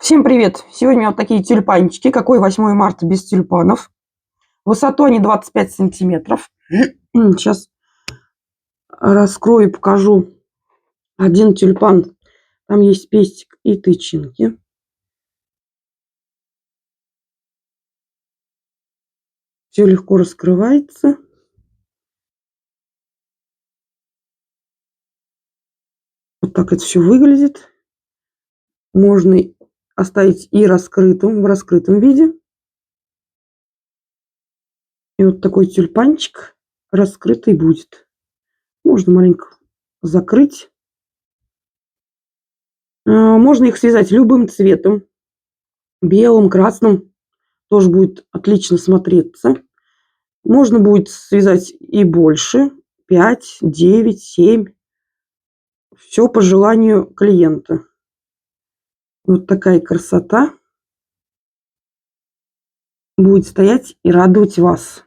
Всем привет! Сегодня вот такие тюльпанчики. Какой 8 марта без тюльпанов? Высоту они 25 сантиметров. Сейчас раскрою и покажу один тюльпан. Там есть пестик и тычинки. Все легко раскрывается. Вот так это все выглядит. Можно оставить и раскрытым, в раскрытом виде. И вот такой тюльпанчик раскрытый будет. Можно маленько закрыть. Можно их связать любым цветом. Белым, красным. Тоже будет отлично смотреться. Можно будет связать и больше. 5, 9, 7. Все по желанию клиента. Вот такая красота будет стоять и радовать вас.